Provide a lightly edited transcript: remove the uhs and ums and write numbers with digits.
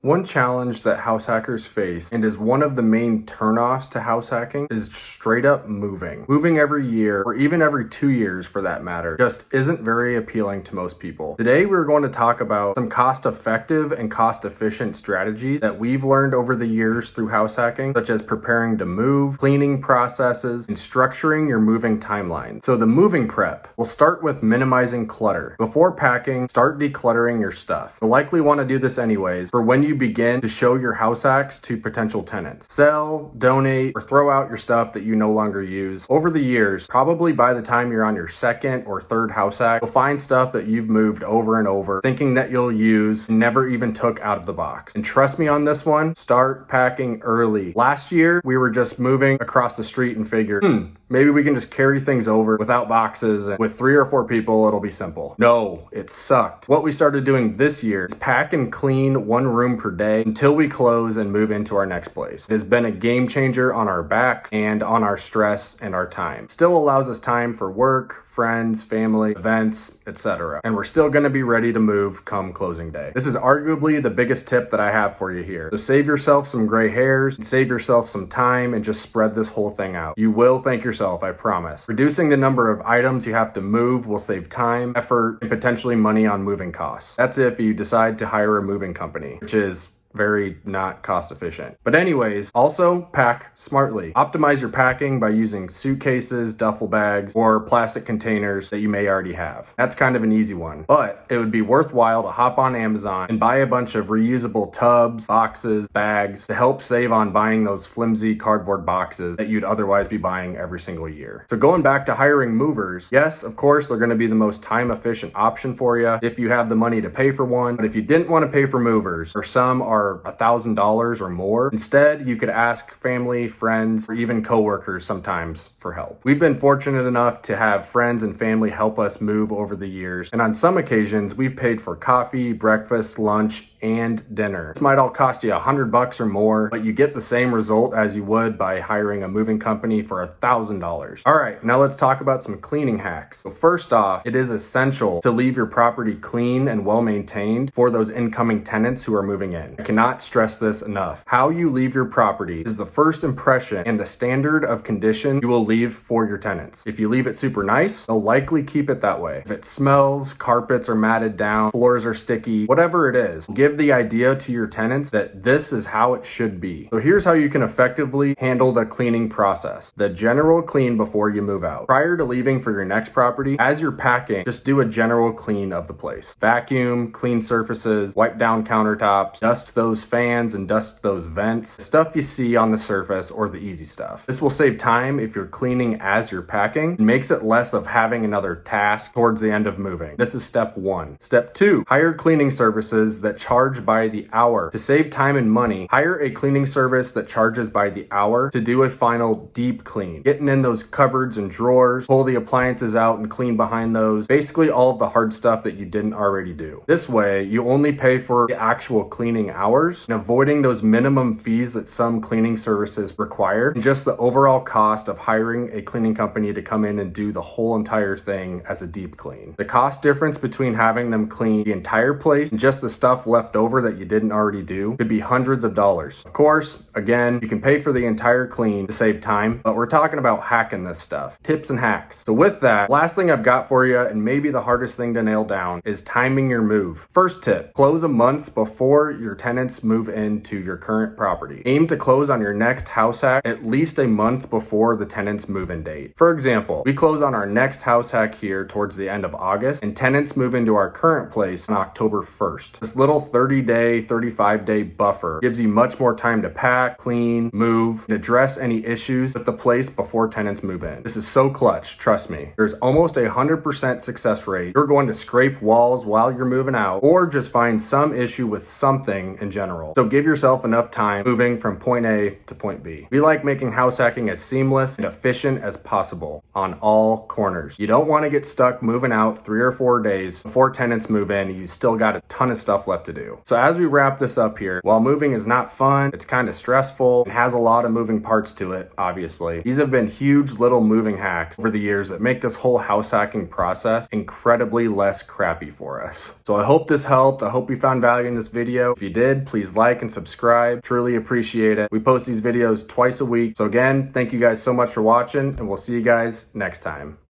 One challenge that house hackers face, and is one of the main turnoffs to house hacking, is straight up moving. Moving every year, or even every 2 years for that matter, just isn't very appealing to most people. Today we're going to talk about some cost-effective and cost-efficient strategies that we've learned over the years through house hacking, such as preparing to move, cleaning processes, and structuring your moving timeline. So the moving prep, we'll start with minimizing clutter. Before packing, start decluttering your stuff. You'll likely want to do this anyways, for when you begin to show your house hacks to potential tenants. Sell, donate, or throw out your stuff that you no longer use. Over the years, probably by the time you're on your second or third house hack, you'll find stuff that you've moved over and over, thinking that you'll use, and never even took out of the box. And trust me on this one, start packing early. Last year, we were just moving across the street and figured, maybe we can just carry things over without boxes, and with 3 or 4 people, it'll be simple. No, it sucked. What we started doing this year is pack and clean 1 room per day until we close and move into our next place. It has been a game changer on our backs and on our stress and our time. It still allows us time for work, friends, family, events, etc. And we're still going to be ready to move come closing day. This is arguably the biggest tip that I have for you here. So save yourself some gray hairs, and save yourself some time, and just spread this whole thing out. You will thank yourself, I promise. Reducing the number of items you have to move will save time, effort, and potentially money on moving costs. That's if you decide to hire a moving company, which is very not cost efficient. But anyways, also pack smartly. Optimize your packing by using suitcases, duffel bags, or plastic containers that you may already have. That's kind of an easy one, but it would be worthwhile to hop on Amazon and buy a bunch of reusable tubs, boxes, bags to help save on buying those flimsy cardboard boxes that you'd otherwise be buying every single year. So going back to hiring movers, yes, of course, they're going to be the most time efficient option for you if you have the money to pay for one. But if you didn't want to pay for movers, or some are $1,000 or more, instead you could ask family, friends, or even coworkers sometimes for help. We've been fortunate enough to have friends and family help us move over the years, and on some occasions we've paid for coffee, breakfast, lunch, and dinner. This might all cost you $100 or more, but you get the same result as you would by hiring a moving company for $1,000. All right, now let's talk about some cleaning hacks. So first off, it is essential to leave your property clean and well maintained for those incoming tenants who are moving in. I cannot stress this enough. How you leave your property is the first impression and the standard of condition you will leave for your tenants. If you leave it super nice, they'll likely keep it that way. If it smells, carpets are matted down, floors are sticky, whatever it is, give the idea to your tenants that this is how it should be. So here's how you can effectively handle the cleaning process. The general clean before you move out. Prior to leaving for your next property, as you're packing, just do a general clean of the place. Vacuum, clean surfaces, wipe down countertops, dust those fans and dust those vents, stuff you see on the surface or the easy stuff. This will save time if you're cleaning as you're packing and makes it less of having another task towards the end of moving. This is step 1. Step 2, hire cleaning services that charge by the hour. To save time and money, hire a cleaning service that charges by the hour to do a final deep clean. Getting in those cupboards and drawers, pull the appliances out and clean behind those. Basically all of the hard stuff that you didn't already do. This way, you only pay for the actual cleaning hours and avoiding those minimum fees that some cleaning services require, and just the overall cost of hiring a cleaning company to come in and do the whole entire thing as a deep clean. The cost difference between having them clean the entire place and just the stuff left over that you didn't already do could be hundreds of dollars. Of course, again, you can pay for the entire clean to save time, but we're talking about hacking this stuff. Tips and hacks. So with that, last thing I've got for you, and maybe the hardest thing to nail down, is timing your move. First tip, close a month before your tenants move into your current property. Aim to close on your next house hack at least a month before the tenant's move-in date. For example, we close on our next house hack here towards the end of August, and tenants move into our current place on October 1st. This little 30-day, 35-day buffer gives you much more time to pack, clean, move, and address any issues with the place before tenants move in. This is so clutch, trust me. There's almost 100% success rate. You're going to scrape walls while you're moving out, or just find some issue with something in general. So give yourself enough time moving from point A to point B. We like making house hacking as seamless and efficient as possible on all corners. You don't want to get stuck moving out 3 or 4 days before tenants move in and you still got a ton of stuff left to do. to. So as we wrap this up here, while moving is not fun, it's kind of stressful, and has a lot of moving parts to it, obviously. These have been huge little moving hacks over the years that make this whole house hacking process incredibly less crappy for us. So I hope this helped. I hope you found value in this video. If you did, please like and subscribe. Truly appreciate it. We post these videos twice a week. So again, thank you guys so much for watching, and we'll see you guys next time.